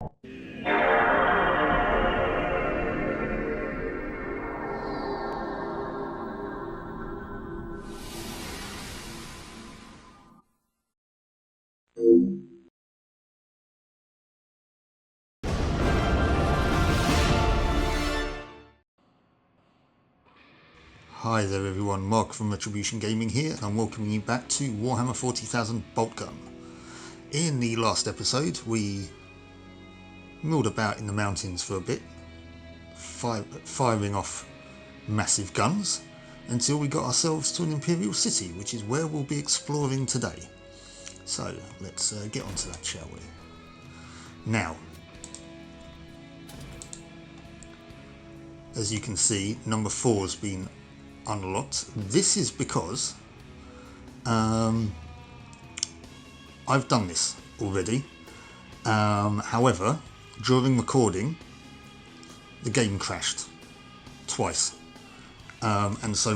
Hi there everyone, Mark from Retribution Gaming here, and I'm welcoming you back to Warhammer 40,000 Boltgun. In the last episode we milled about in the mountains for a bit, firing off massive guns, until we got ourselves to an Imperial City, which is where we'll be exploring today. So let's get on to that, shall we? Now, as you can see, number 4 has been unlocked. This is because I've done this already. However, during recording, the game crashed twice, and so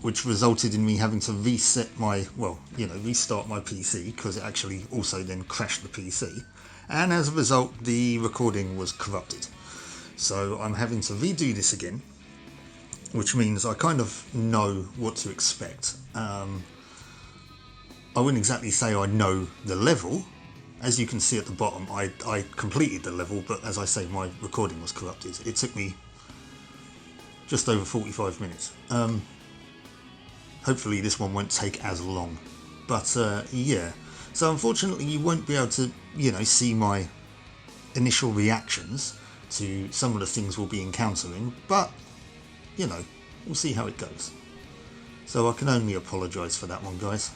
which resulted in me having to restart my PC, because it actually also then crashed the PC, and as a result, the recording was corrupted. So I'm having to redo this again, which means I kind of know what to expect. I wouldn't exactly say I know the level. As you can see at the bottom, I completed the level, but as I say, my recording was corrupted. It took me just over 45 minutes. Hopefully this one won't take as long. But yeah, so unfortunately you won't be able to, see my initial reactions to some of the things we'll be encountering, but we'll see how it goes. So I can only apologise for that one, guys.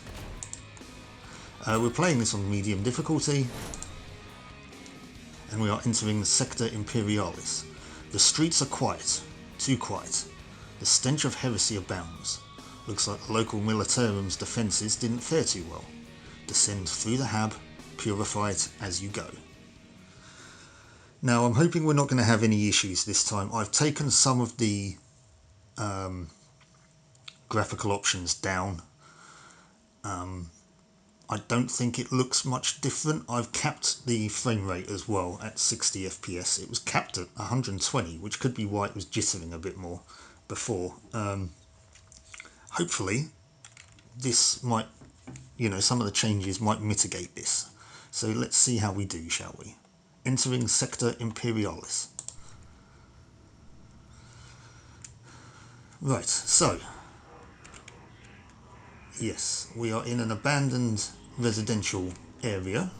We're playing this on medium difficulty, and we are entering the Sector Imperialis. The streets are quiet, too quiet. The stench of heresy abounds. Looks like the local militarium's defences didn't fare too well. Descend through the hab, purify it as you go. Now I'm hoping we're not going to have any issues this time. I've taken some of the graphical options down. I don't think it looks much different. I've capped the frame rate as well at 60 FPS. It was capped at 120, which could be why it was jittering a bit more before. Hopefully this might, some of the changes might mitigate this. So let's see how we do, shall we? Entering Sector Imperialis. Right, so yes, we are in an abandoned residential area.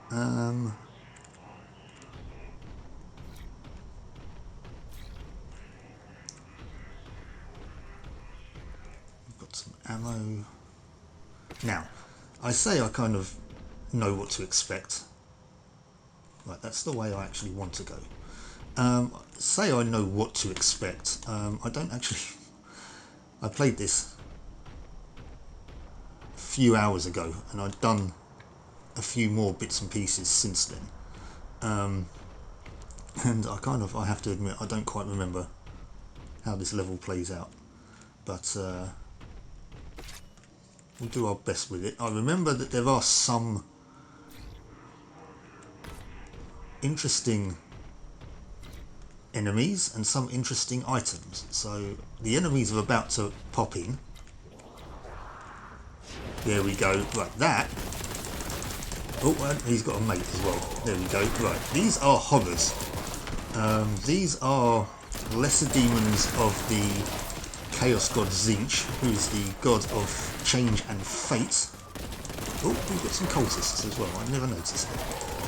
We've got some ammo. Now, I say I kind of know what to expect. Right, that's the way I actually want to go. Say I know what to expect. I don't actually... I played this a few hours ago, and I've done a few more bits and pieces since then. And I have to admit, I don't quite remember how this level plays out. But we'll do our best with it. I remember that there are some interesting enemies and some interesting items. So the enemies are about to pop in. There we go. Right, that. Oh, and he's got a mate as well. There we go. Right, these are horrors. These are lesser demons of the chaos god Tzeentch, who is the god of change and fate. Oh, we've got some cultists as well. I never noticed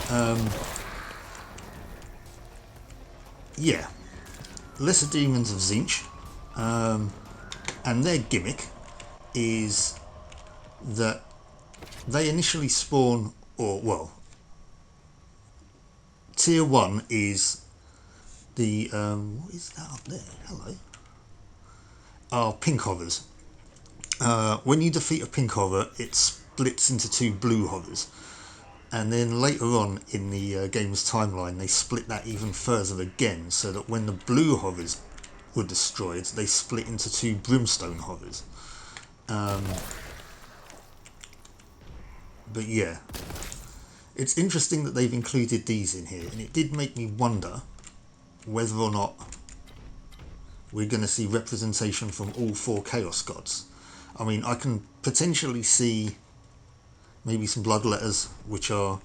that. Yeah, lesser demons of Tzeentch, and their gimmick is that they initially spawn, tier 1 is the, what is that up there? Hello. Are pink hovers. When you defeat a pink hover, it splits into 2 blue hovers. And then later on in the game's timeline, they split that even further again, so that when the blue hovers were destroyed, they split into 2 brimstone hovers. But yeah, It's interesting that they've included these in here, and it did make me wonder whether or not we're going to see representation from all 4 Chaos Gods. I mean, I can potentially see maybe some Bloodletters, which are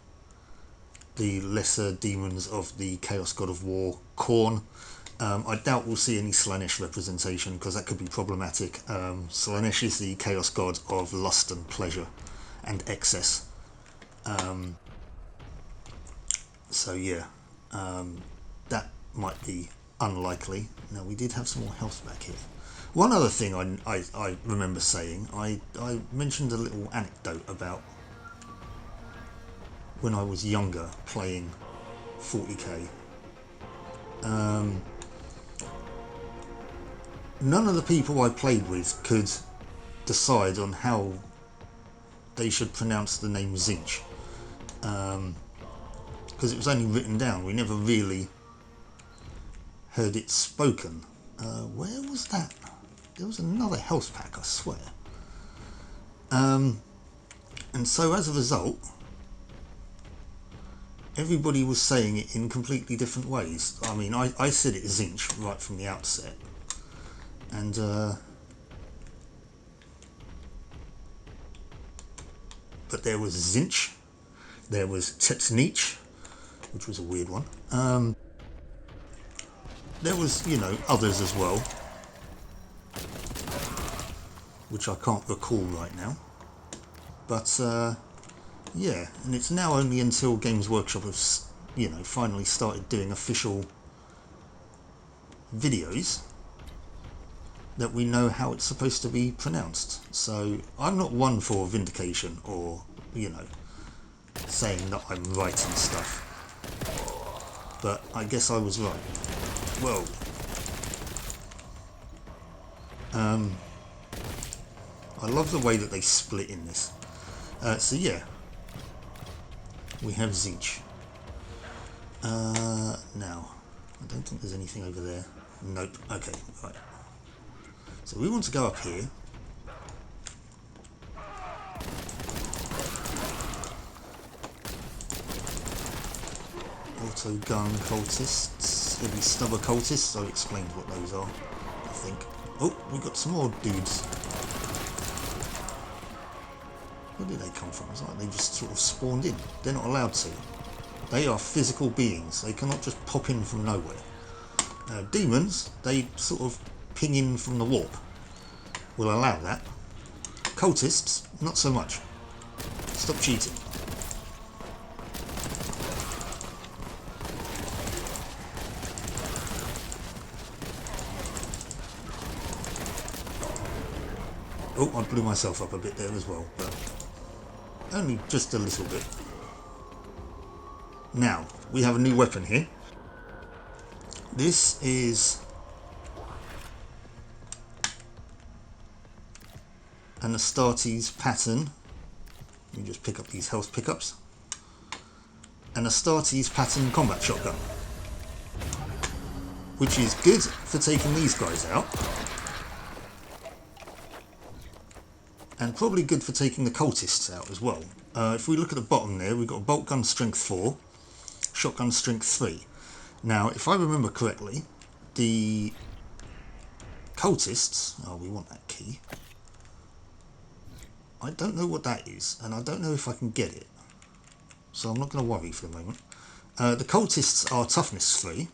the lesser demons of the Chaos God of War, Khorne. I doubt we'll see any Slaanesh representation, because that could be problematic. Slaanesh is the Chaos God of lust and pleasure and excess. So yeah, that might be unlikely. Now, we did have some more health back here. One other thing I remember saying, I mentioned a little anecdote about when I was younger playing 40k. None of the people I played with could decide on how they should pronounce the name Tzeentch, because it was only written down. We never really heard it spoken. Where was that? There was another health pack, I swear. And so as a result, everybody was saying it in completely different ways. I mean, I said it Tzeentch right from the outset. And but there was Tzeentch, there was Tzeentch, which was a weird one. There was, you know, others as well, which I can't recall right now. But yeah, and it's now only until Games Workshop have, you know, finally started doing official videos that we know how it's supposed to be pronounced. So I'm not one for vindication or, you know, saying that I'm right and stuff. But I guess I was right. Whoa. I love the way that they split in this. So yeah, we have Tzeentch. Now, I don't think there's anything over there. Nope. Okay, right. So we want to go up here. Auto gun cultists, heavy stubber cultists. I explained what those are, I think. Oh, we got some more dudes. Where did they come from? It's like they just sort of spawned in. They're not allowed to. They are physical beings. They cannot just pop in from nowhere. Demons, they sort of ping in from the warp. We'll allow that. Cultists, not so much. Stop cheating. Oh, I blew myself up a bit there as well, but only just a little bit. Now, we have a new weapon here. This is an Astartes pattern. Let me just pick up these health pickups. An Astartes pattern combat shotgun, which is good for taking these guys out, and probably good for taking the cultists out as well. If we look at the bottom there, we've got a bolt gun strength 4, shotgun strength 3. Now, if I remember correctly, the cultists... Oh, we want that key. I don't know what that is, and I don't know if I can get it. So I'm not going to worry for the moment. The cultists are toughness 3.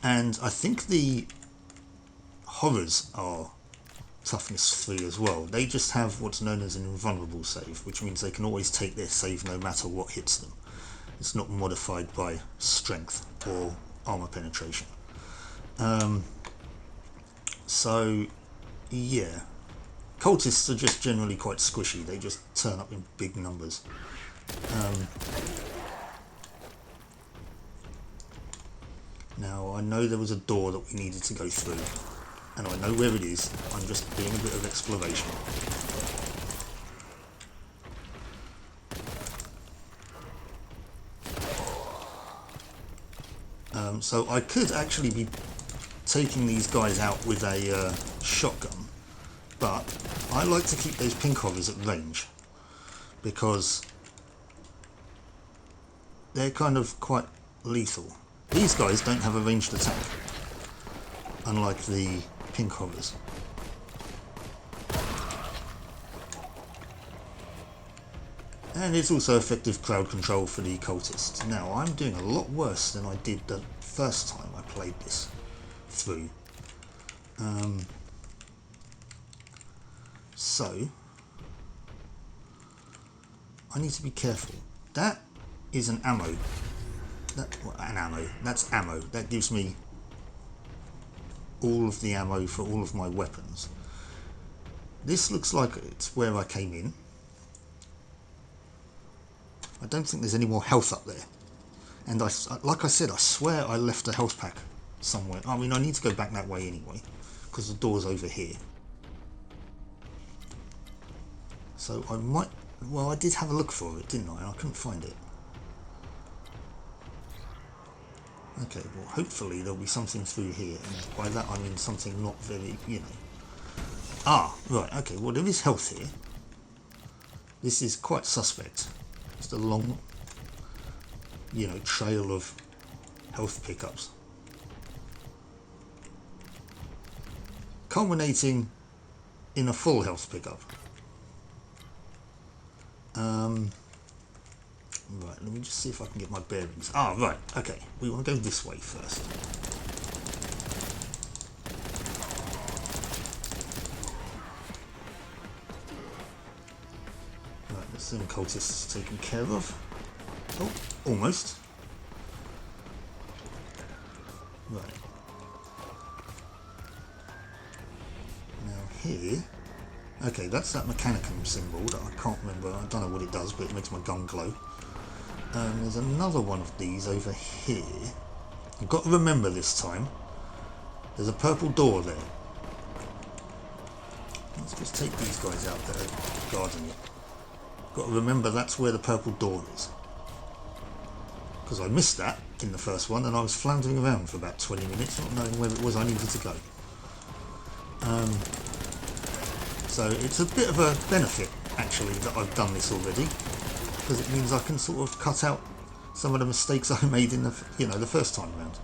And I think the horrors are toughness 3 as well. They just have what's known as an invulnerable save, which means they can always take their save no matter what hits them. It's not modified by strength or armor penetration. So yeah, cultists are just generally quite squishy. They just turn up in big numbers. Now, I know there was a door that we needed to go through, and I know where it is. I'm just doing a bit of exploration. So I could actually be taking these guys out with a shotgun, but I like to keep those pink horrors at range, because they're kind of quite lethal. These guys don't have a ranged attack, unlike the pink horrors. And it's also effective crowd control for the cultists. Now, I'm doing a lot worse than I did the first time I played this through. So, I need to be careful. That is an ammo. That's ammo. That gives me all of the ammo for all of my weapons. This looks like it's where I came in. I don't think there's any more health up there. And like I said, I swear I left a health pack somewhere. I mean, I need to go back that way anyway, because the door's over here. So I might... Well, I did have a look for it, didn't I? And I couldn't find it. Okay, well, hopefully there'll be something through here. And by that I mean something not very, you know... Ah, right, okay, well, there is health here. This is quite suspect. Just a long, you know, trail of health pickups. Culminating in a full health pickup. Right, let me just see if I can get my bearings. Ah, right, okay. We want to go this way first. Right, the sim cultists taken care of. Oh, almost. Right. Now here... Okay, that's that Mechanicum symbol that I can't remember. I don't know what it does, but it makes my gun glow. There's another one of these over here. You've got to remember this time, there's a purple door there. Let's just take these guys out that are guarding it. Got to remember that's where the purple door is. Because I missed that in the first one and I was floundering around for about 20 minutes not knowing where it was I needed to go. So it's a bit of a benefit actually that I've done this already, because it means I can sort of cut out some of the mistakes I made in the, you know, the first time around.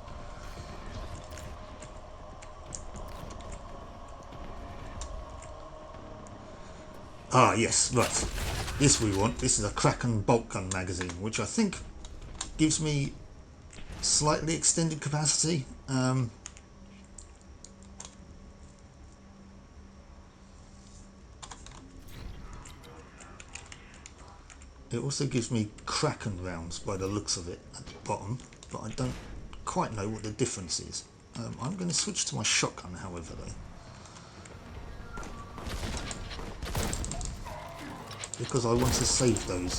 Ah yes, right. This we want. This is a Kraken bolt gun magazine, which I think gives me slightly extended capacity. It also gives me Kraken rounds by the looks of it at the bottom, but I don't quite know what the difference is. I'm going to switch to my shotgun, however, though, because I want to save those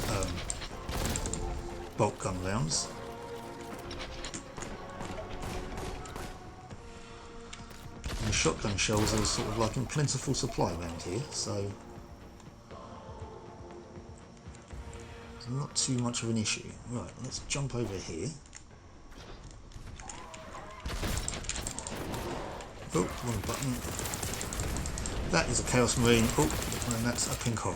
bolt gun rounds. And shotgun shells are sort of like in plentiful supply around here, so not too much of an issue. Right, let's jump over here. Oh, wrong button. That is a Chaos Marine. Oh, and that's a pink horror.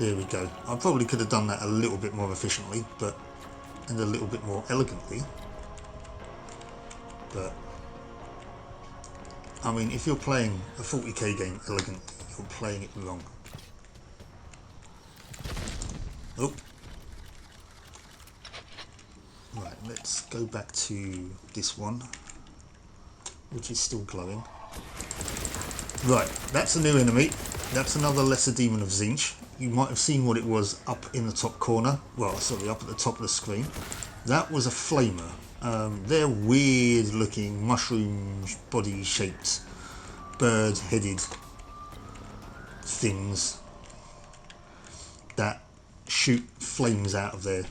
There we go. I probably could have done that a little bit more efficiently, and a little bit more elegantly. But I mean, if you're playing a 40k game elegantly, you're playing it wrong. Oh. Right, let's go back to this one, which is still glowing. Right, that's a new enemy. That's another lesser demon of Tzeentch. You might have seen what it was up in the top corner. Well, sorry, up at the top of the screen. That was a flamer. They're weird looking mushroom body shaped bird headed things that shoot flames out of their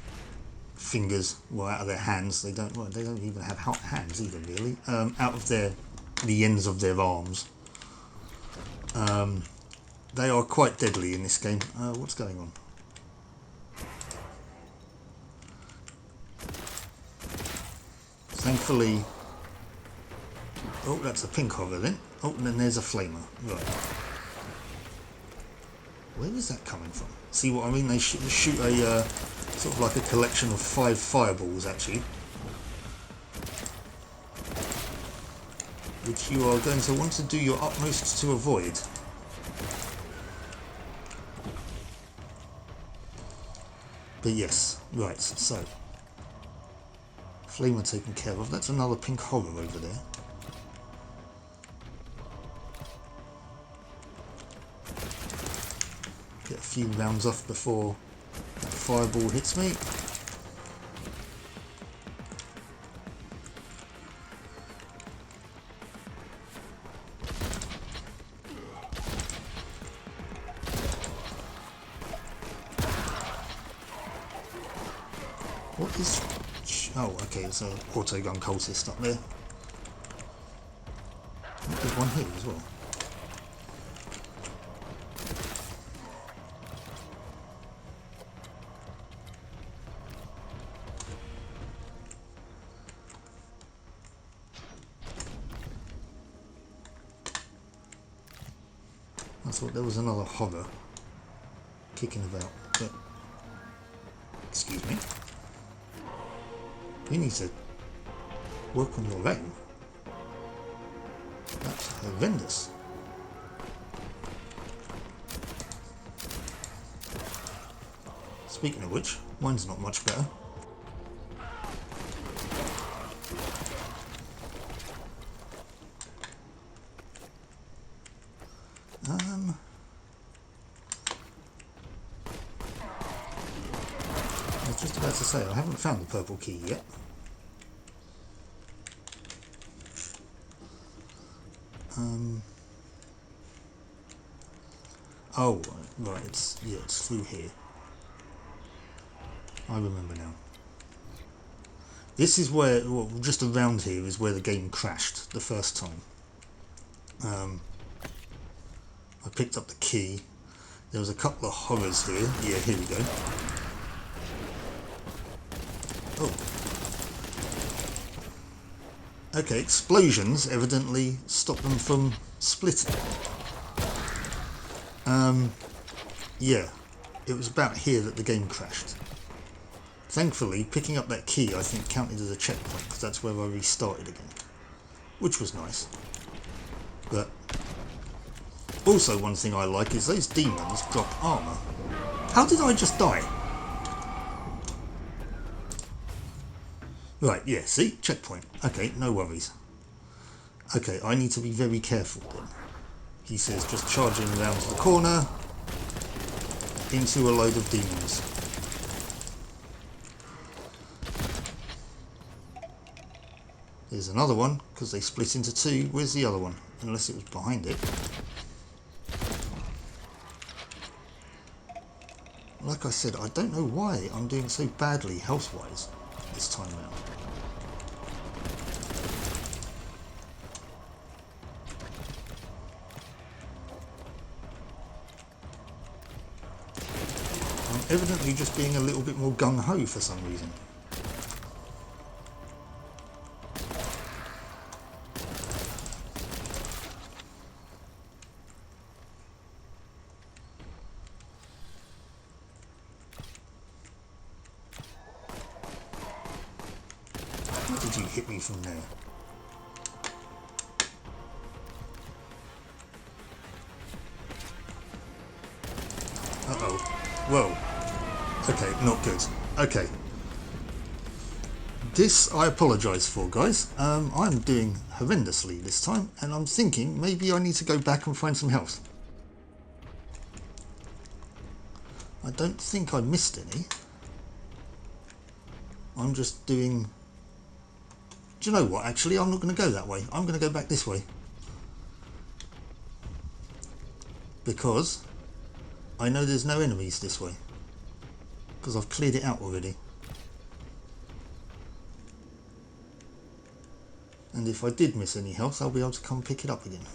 fingers, well, out of their hands. They don't even have hands either, really. Out of the ends of their arms. They are quite deadly in this game. What's going on? Thankfully, Oh, that's a pink horror then. Oh, and then there's a flamer. Right. Where is that coming from? See what I mean? They shoot a sort of like a collection of 5 fireballs at you, which you are going to want to do your utmost to avoid. But yes, right, so flamer taken care of. That's another pink horror over there. Get a few rounds off before that fireball hits me. What is... Oh, okay, it's an auto gun cultist up there. There's one here as well. I thought there was another horror kicking about, but excuse me. You need to work on your aim. That's horrendous. Speaking of which, mine's not much better. I was just about to say, I haven't found the purple key yet. Oh, right, it's through here. I remember now. This is where, well, just around here is where the game crashed the first time. I picked up the key. There was a couple of horrors here. Yeah, here we go. Oh. Okay, explosions evidently stop them from splitting. Yeah, it was about here that the game crashed. Thankfully, picking up that key I think counted as a checkpoint, because that's where I restarted again, which was nice. But also one thing I like is those demons drop armour. How did I just die? Right, yeah, see? Checkpoint. Okay, no worries. Okay, I need to be very careful then. He says just charging around to the corner into a load of demons. There's another one, because they split into 2. Where's the other one? Unless it was behind it. Like I said, I don't know why I'm doing so badly health-wise this time around. I'm evidently just being a little bit more gung-ho for some reason. Why did you hit me from there? Uh-oh. Whoa. Okay, not good. Okay. This I apologise for, guys. I'm doing horrendously this time, and I'm thinking maybe I need to go back and find some health. I don't think I missed any. I'm just doing... Do you know what, actually? I'm not going to go that way. I'm going to go back this way. Because I know there's no enemies this way. Because I've cleared it out already. And if I did miss any health, I'll be able to come pick it up again.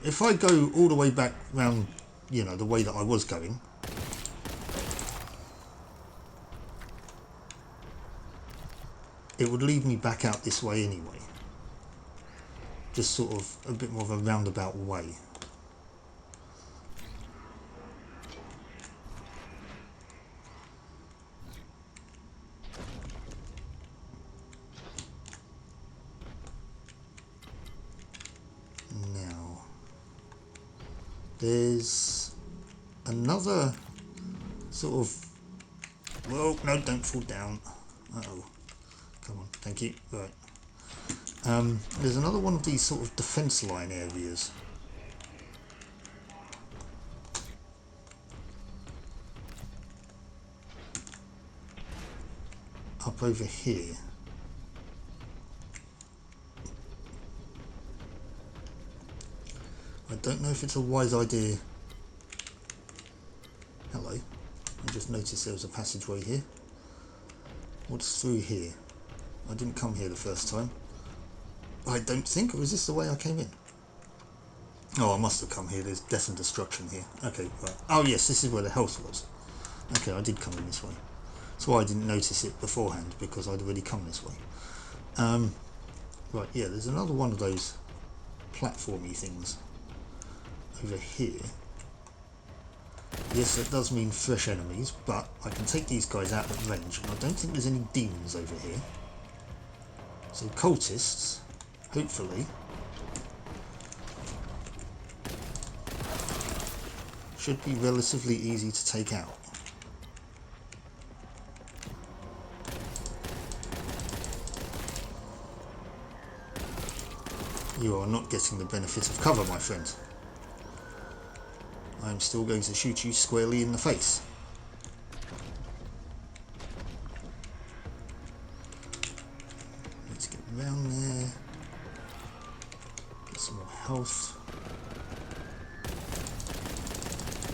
If I go all the way back round, you know, the way that I was going, it would lead me back out this way anyway. just sort of a bit more of a roundabout way. Now, there's another sort of... Whoa, no, don't fall down. Uh-oh. Come on, thank you. Right. There's another one of these sort of defence line areas. Up over here. I don't know if it's a wise idea. Hello. I just noticed there was a passageway here. What's through here? I didn't come here the first time. I don't think, or is this the way I came in? Oh, I must have come here. There's death and destruction here. Okay, right. Oh yes, this is where the health was. Okay, I did come in this way. That's why I didn't notice it beforehand, because I'd already come this way. Right, yeah, there's another one of those platformy things over here. Yes, that does mean fresh enemies, but I can take these guys out at range, and I don't think there's any demons over here. So cultists, hopefully, should be relatively easy to take out. You are not getting the benefit of cover, my friend. I'm still going to shoot you squarely in the face. Let's get around there. Get some more health.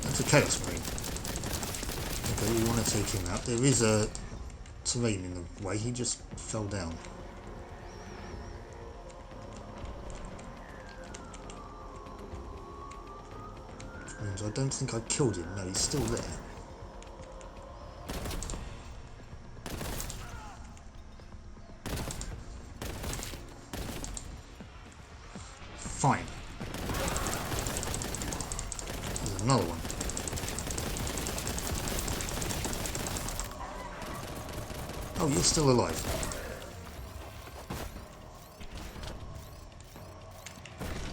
That's a Chaos Marine. Okay, we want to take him out. There is a terrain in the way. He just fell down. I don't think I killed him. No, he's still there. Fine. There's another one. Oh, you're still alive.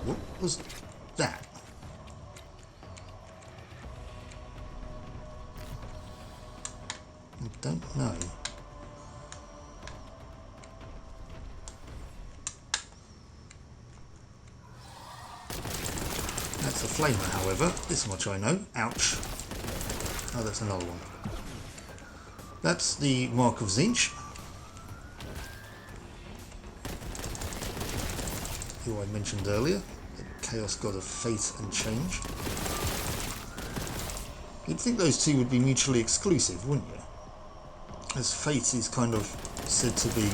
What was that? I don't know. That's a flamer, however. This much I know. Ouch. Oh, that's another one. That's the Mark of Tzeentch, who I mentioned earlier, the Chaos God of Fate and Change. You'd think those two would be mutually exclusive, wouldn't you? As Fate is kind of said to be,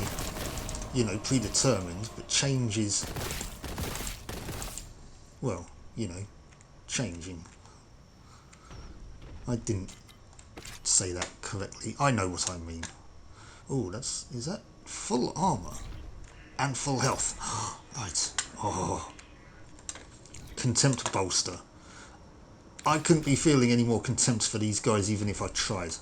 you know, predetermined, but change is, well, you know, changing. I didn't say that correctly. I know what I mean. Oh, is that full armor and full health? Right. Oh, contempt bolster. I couldn't be feeling any more contempt for these guys even if I tried.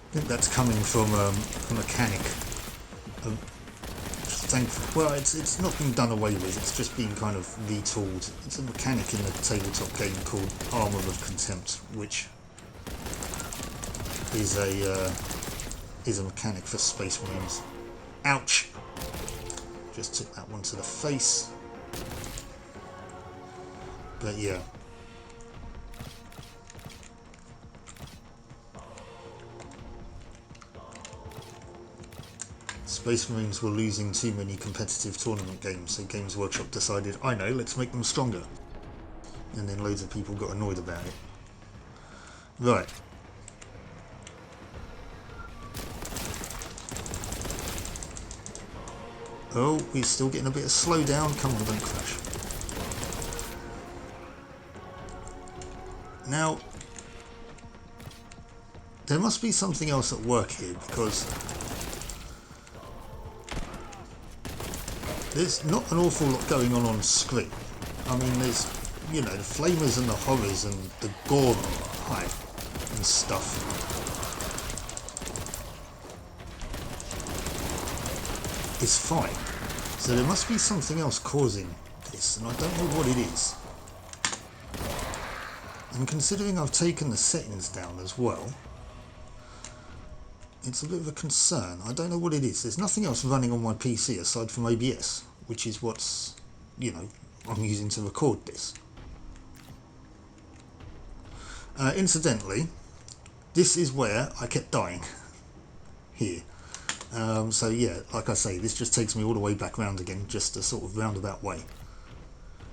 I think that's coming from a mechanic. Well, it's not been done away with, it's just been kind of retooled. It's a mechanic in the tabletop game called Armour of Contempt, which is a mechanic for Space Marines. Ouch! Just took that one to the face. But yeah. Space Marines were losing too many competitive tournament games, so Games Workshop decided, I know, let's make them stronger. And then loads of people got annoyed about it. Right. Oh, we're still getting a bit of slowdown. Come on, don't crash. Now, there must be something else at work here, because there's not an awful lot going on screen. I mean, there's, you know, the flamers and the horrors and the gore and stuff. It's fine. So there must be something else causing this, and I don't know what it is. And considering I've taken the settings down as well, it's a bit of a concern. I don't know what it is. There's nothing else running on my PC aside from OBS, which is what's, you know, I'm using to record this. Incidentally, this is where I kept dying. Here. So yeah, like I say, this just takes me all the way back round again, just a sort of roundabout way.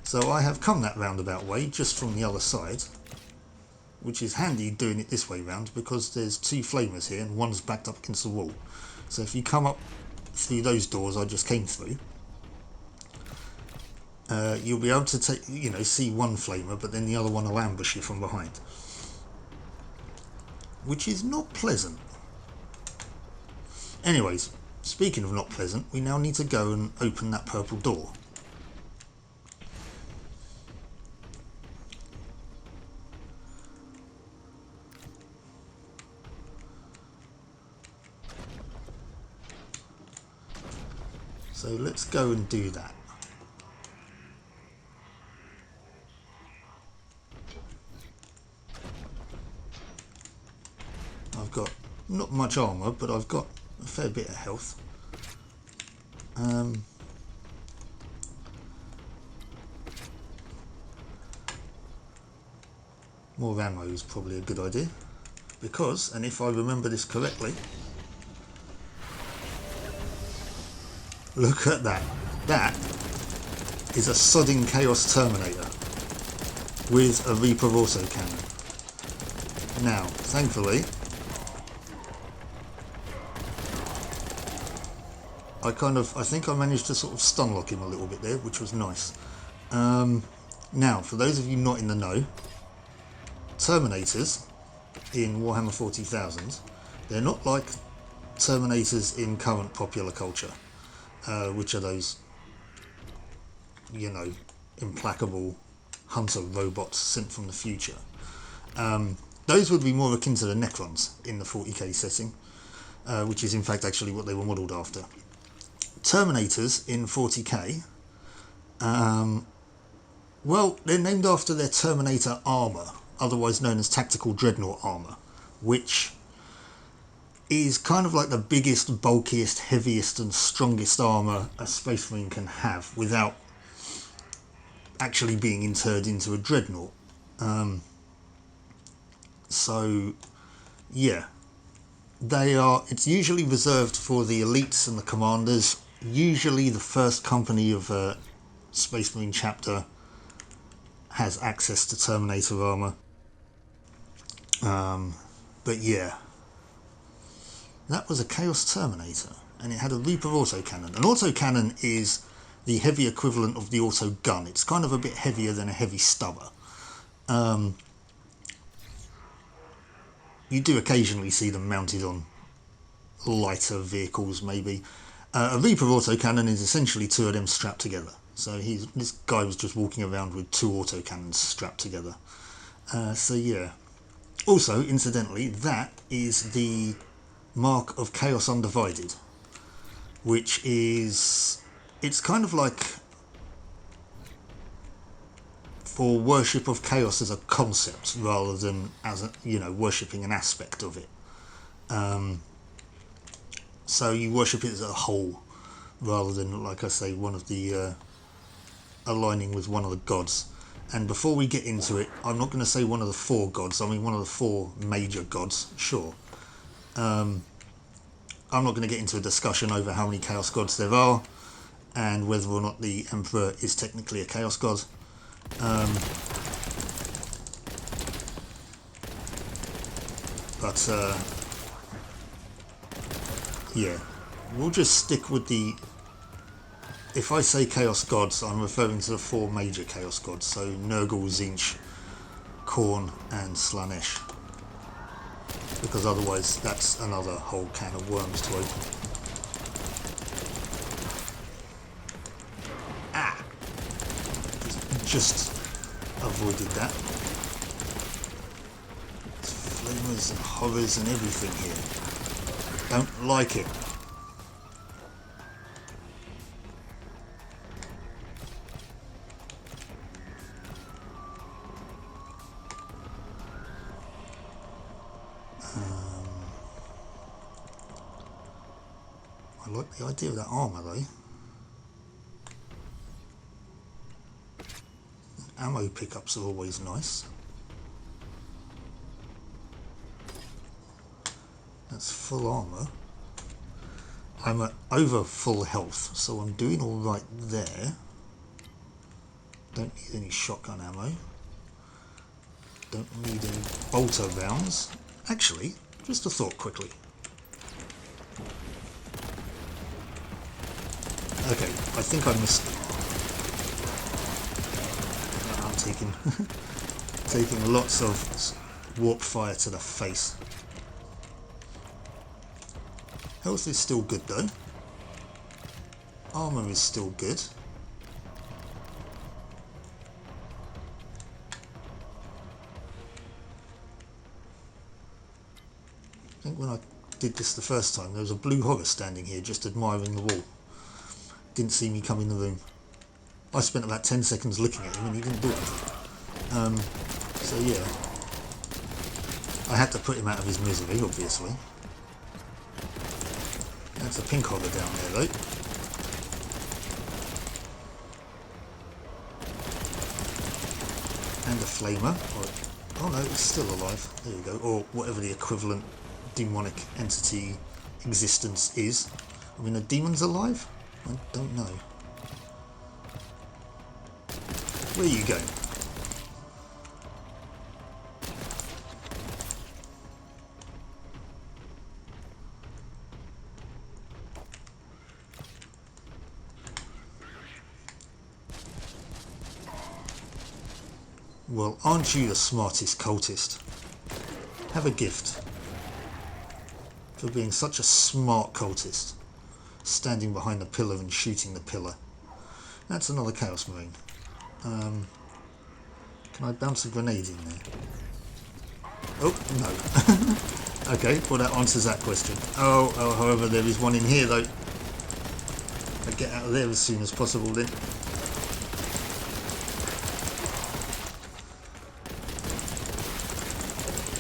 So I have come that roundabout way just from the other side, which is handy doing it this way round because there's two flamers here and one's backed up against the wall. So if you come up through those doors I just came through, you'll be able to take, you know, see one flamer, but then the other one will ambush you from behind, which is not pleasant. Anyways, speaking of not pleasant, we now need to go and open that purple door. So let's go and do that. I've got not much armour, but I've got a fair bit of health. More ammo is probably a good idea, because, and if I remember this correctly, look at that. That is a sodding Chaos Terminator with a Reaper autocannon. Now, thankfully, I think I managed to sort of stun lock him a little bit there, which was nice. Now, for those of you not in the know, Terminators in Warhammer 40,000, they're not like Terminators in current popular culture, which are those, you know, implacable hunter robots sent from the future. Those would be more akin to the Necrons in the 40k setting, which is in fact actually what they were modelled after. Terminators in 40k, well, they're named after their Terminator armour, otherwise known as tactical dreadnought armour, which is kind of like the biggest, bulkiest, heaviest and strongest armour a Space Marine can have without actually being interred into a dreadnought. So yeah, it's usually reserved for the elites and the commanders. Usually the first company of a Space Marine chapter has access to Terminator armour. But yeah, that was a Chaos Terminator, and it had a Reaper autocannon. An autocannon is the heavy equivalent of the auto gun. It's kind of a bit heavier than a heavy stubber. You do occasionally see them mounted on lighter vehicles, maybe. A Reaper autocannon is essentially two of them strapped together. So this guy was just walking around with two autocannons strapped together. So yeah. Also, incidentally, that is the mark of Chaos Undivided, which is, it's kind of like for worship of chaos as a concept rather than as a, you know, worshipping an aspect of it. So you worship it as a whole rather than, like I say, one of the aligning with one of the gods. And before we get into it, I'm not going to say one of the four gods, I mean one of the four major gods, sure. I'm not going to get into a discussion over how many chaos gods there are and whether or not the Emperor is technically a chaos god. Yeah, we'll just stick with the... If I say chaos gods, I'm referring to the four major chaos gods, so Nurgle, Tzeentch, Khorne and Slaanesh. because otherwise that's another whole can of worms to open. Ah! Just avoided that. There's flamers and horrors and everything here. Don't like it. I like the idea of that armour though. Ammo pickups are always nice. That's full armour. I'm at over full health, so I'm doing alright there. Don't need any shotgun ammo. Don't need any bolter rounds. Actually, just a thought quickly. Okay, I think I missed. I'm taking lots of warp fire to the face. Health is still good though. Armour is still good. I think when I did this the first time, there was a blue horror standing here just admiring the wall. Didn't see me come in the room. I spent about 10 seconds looking at him and he didn't do anything. So yeah. I had to put him out of his misery, obviously. That's a pink horror down there though. And a flamer. Oh no, it's still alive. There you go. Or whatever the equivalent demonic entity existence is. I mean, are demons alive? I don't know. Where are you going? Well, aren't you the smartest cultist? Have a gift for being such a smart cultist, standing behind the pillar and shooting the pillar. That's another Chaos Marine. Can I bounce a grenade in there? Oh, no. Okay, well that answers that question. Oh, however, there is one in here though. I'll get out of there as soon as possible then.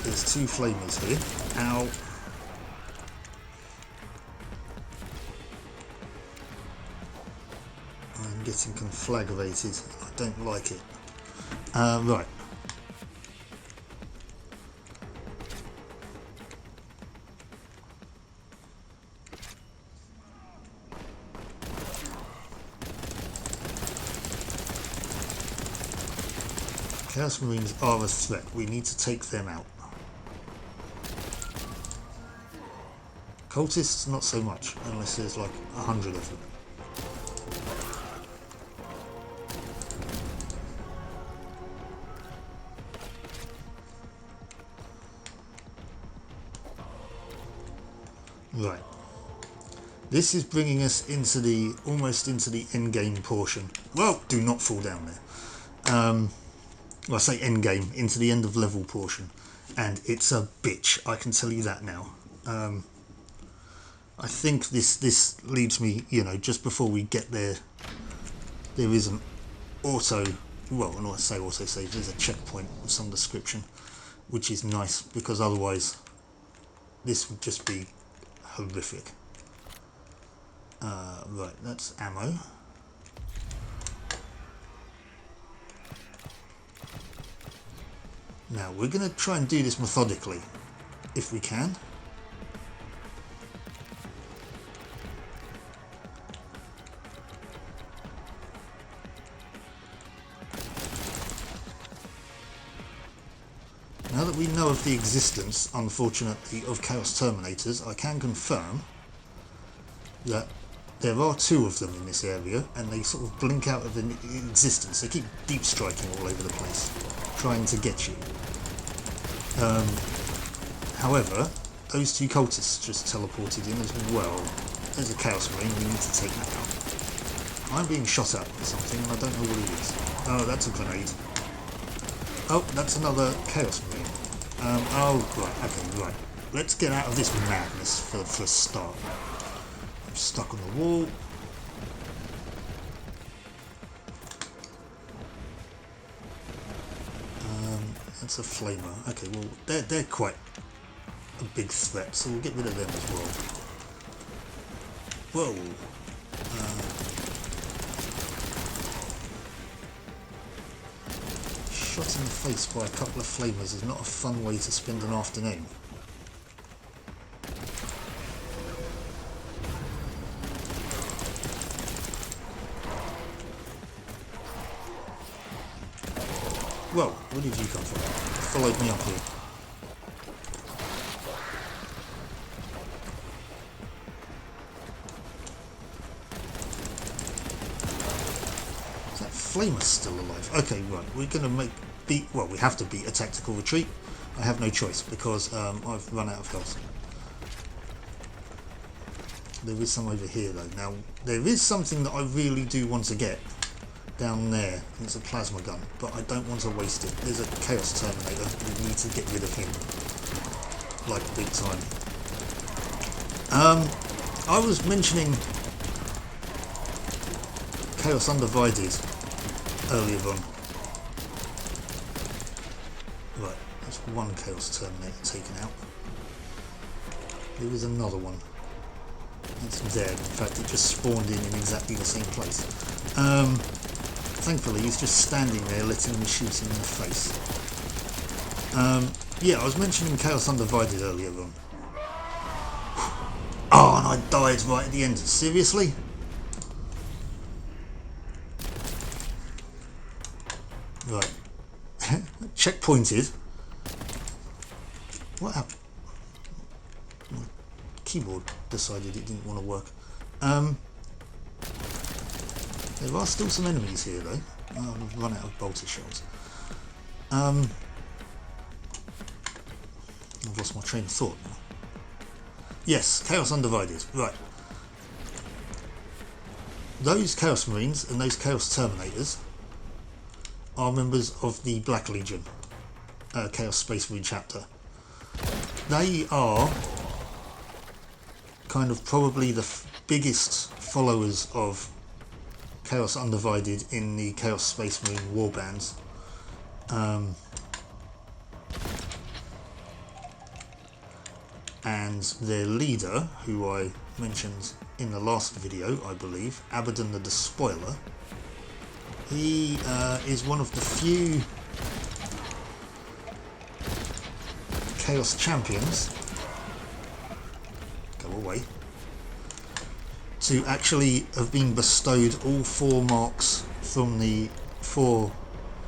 There's two flamers here. Ow. I'm getting conflagrated. I don't like it. Right. Chaos Marines are a threat. We need to take them out. Cultists, not so much, unless there's like 100 of them. Right. This is bringing us into the almost into the end game portion. Well, do not fall down there. Well, I say end game, into the end of level portion, and it's a bitch. I can tell you that now. I think this leads me, you know, just before we get there, there is an auto. Well, when I say auto save, there's a checkpoint of some description, which is nice because otherwise, this would just be horrific. Right, that's ammo. Now, we're going to try and do this methodically, if we can. Now that we know of the existence, unfortunately, of Chaos Terminators, I can confirm that there are two of them in this area, and they sort of blink out of existence. They keep deep striking all over the place, trying to get you. However, those two cultists just teleported in as well. There's a Chaos Marine, we need to take that out. I'm being shot at with something and I don't know what it is. Oh, that's a grenade. Oh, that's another Chaos Marine. Oh, right, okay, right. Let's get out of this madness for a start. I'm stuck on the wall. That's a flamer. Okay, well, they're quite a big threat, so we'll get rid of them as well. Whoa. Shot in the face by a couple of flamers is not a fun way to spend an afternoon. Whoa, where did you come from? Followed me up here. Is that flamer still alive? Okay, right, we're going to we have to beat a tactical retreat. I have no choice because I've run out of health. There is some over here though. Now, there is something that I really do want to get down there. It's a plasma gun, but I don't want to waste it. There's a Chaos Terminator. We need to get rid of him, like big time. I was mentioning Chaos Undivided earlier on. Right, that's one Chaos Terminator taken out. There is another one. It's dead. In fact, it just spawned in exactly the same place. Thankfully, he's just standing there letting me shoot him in the face. Yeah, I was mentioning Chaos Undivided earlier on. Oh, and I died right at the end. Seriously? Right. Checkpointed. What happened? My keyboard decided it didn't want to work. There are still some enemies here though. Oh, I've run out of bolter shells. I've lost my train of thought now. Yes, Chaos Undivided. Right. Those Chaos Marines and those Chaos Terminators are members of the Black Legion, Chaos Space Marine chapter. They are kind of probably the biggest followers of Chaos Undivided in the Chaos Space Marine warbands. And their leader, who I mentioned in the last video, I believe, Abaddon the Despoiler, he is one of the few Chaos Champions, go away, to actually have been bestowed all four marks from the all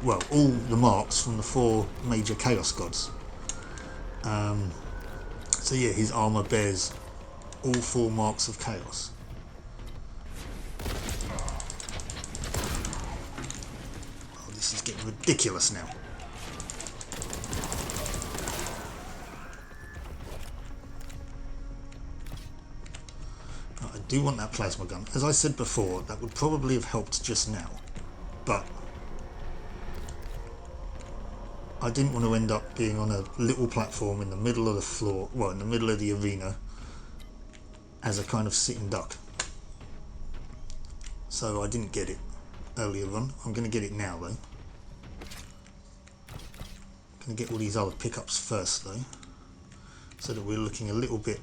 the marks from the four major Chaos gods. So yeah, his armour bears all four marks of Chaos. Oh, this is getting ridiculous now. I do want that plasma gun. As I said before, that would probably have helped just now, but I didn't want to end up being on a little platform in the middle of the floor, well, in the middle of the arena, as a kind of sitting duck. So I didn't get it earlier on. I'm going to get it now though. I'm going to get all these other pickups first though, so that we're looking a little bit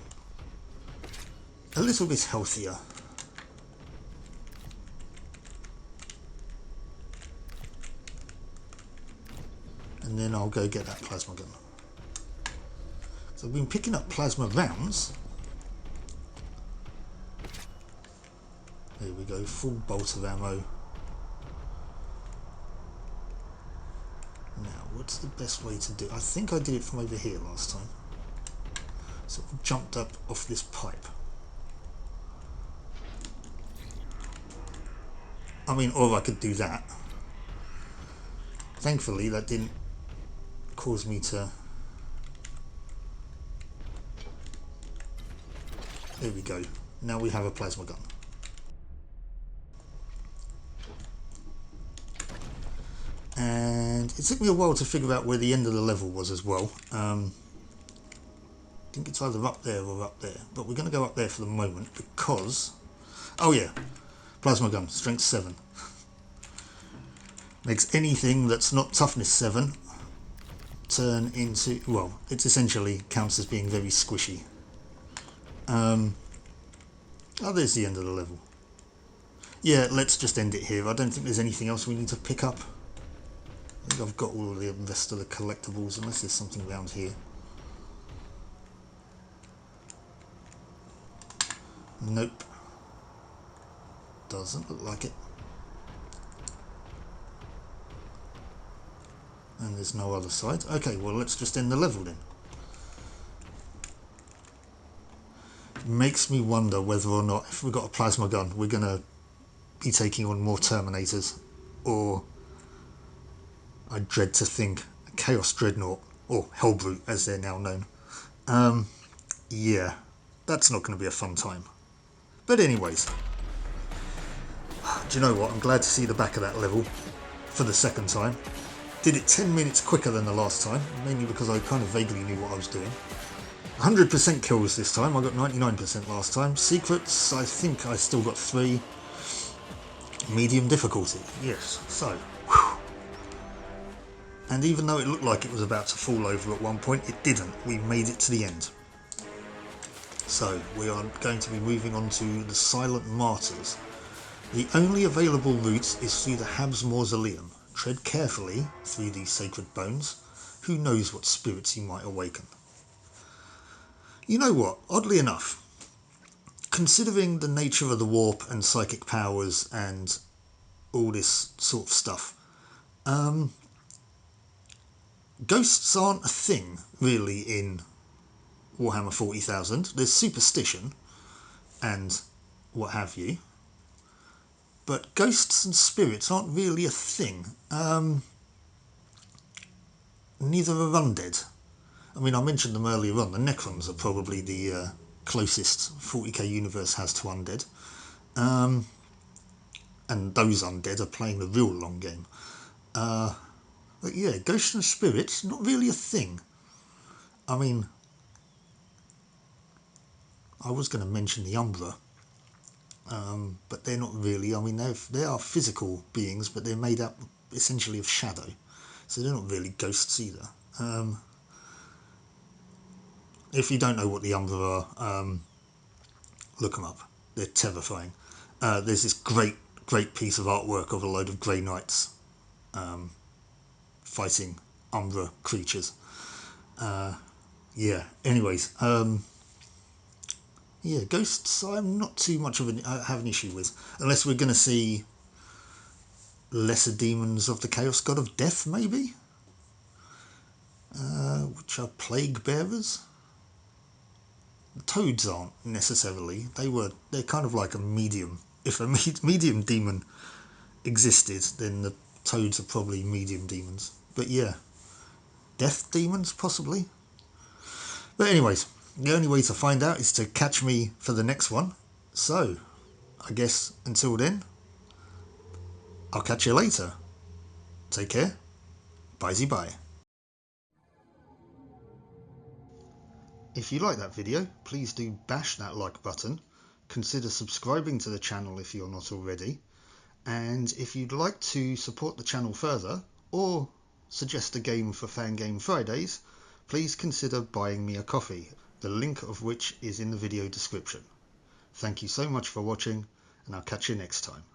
healthier. And then I'll go get that plasma gun. So I've been picking up plasma rounds. There we go, full bolt of ammo. Now, what's the best way to do it? I think I did it from over here last time. So I jumped up off this pipe. I mean, or I could do that. Thankfully, that didn't cause me to There we go. Now we have a plasma gun. And it took me a while to figure out where the end of the level was as well. I think it's either up there or up there, but we're going to go up there for the moment because, oh yeah, plasma gun, strength 7. Makes anything that's not toughness 7 turn into, well, it essentially counts as being very squishy. Oh, there's the end of the level. Yeah, let's just end it here. I don't think there's anything else we need to pick up. I think I've got all of the rest of the collectibles, unless there's something around here. Nope. Doesn't look like it. And there's no other side. Okay, well, let's just end the level then. Makes me wonder whether or not, if we've got a plasma gun, we're going to be taking on more Terminators, or I dread to think a Chaos Dreadnought, or Hellbrute as they're now known. Yeah, that's not going to be a fun time. But anyways, do you know what? I'm glad to see the back of that level for the second time. Did it 10 minutes quicker than the last time, mainly because I kind of vaguely knew what I was doing. 100% kills this time, I got 99% last time. Secrets, I think I still got 3. Medium difficulty, yes, so. Whew. And even though it looked like it was about to fall over at one point, it didn't. We made it to the end. So, we are going to be moving on to the Silent Martyrs. The only available route is through the Habs Mausoleum. Tread carefully through these sacred bones. Who knows what spirits you might awaken. You know what, oddly enough, considering the nature of the warp and psychic powers and all this sort of stuff, ghosts aren't a thing really in Warhammer 40,000. There's superstition and what have you, but ghosts and spirits aren't really a thing. Neither are undead. I mean, I mentioned them earlier on. The Necrons are probably the closest 40k universe has to undead. And those undead are playing the real long game. But yeah, ghosts and spirits, not really a thing. I mean, I was going to mention the Umbra, but they're not really. I mean, they are physical beings, but they're made up essentially of shadow. So they're not really ghosts either. If you don't know what the Umbra are, look them up. They're terrifying. There's this great piece of artwork of a load of Grey Knights fighting Umbra creatures. Yeah, anyways, yeah, ghosts I'm not too much of have an issue with, unless we're going to see lesser demons of the Chaos God of Death, maybe, which are plague bearers. The toads aren't necessarily. They're kind of like a medium. If a medium demon existed, then the toads are probably medium demons. But yeah, death demons possibly. But anyways, the only way to find out is to catch me for the next one. So, I guess until then, I'll catch you later. Take care. Bye-bye. If you like that video, please do bash that like button. Consider subscribing to the channel if you're not already. And if you'd like to support the channel further, or suggest a game for Fangame Fridays, please consider buying me a coffee, the link of which is in the video description. Thank you so much for watching, and I'll catch you next time.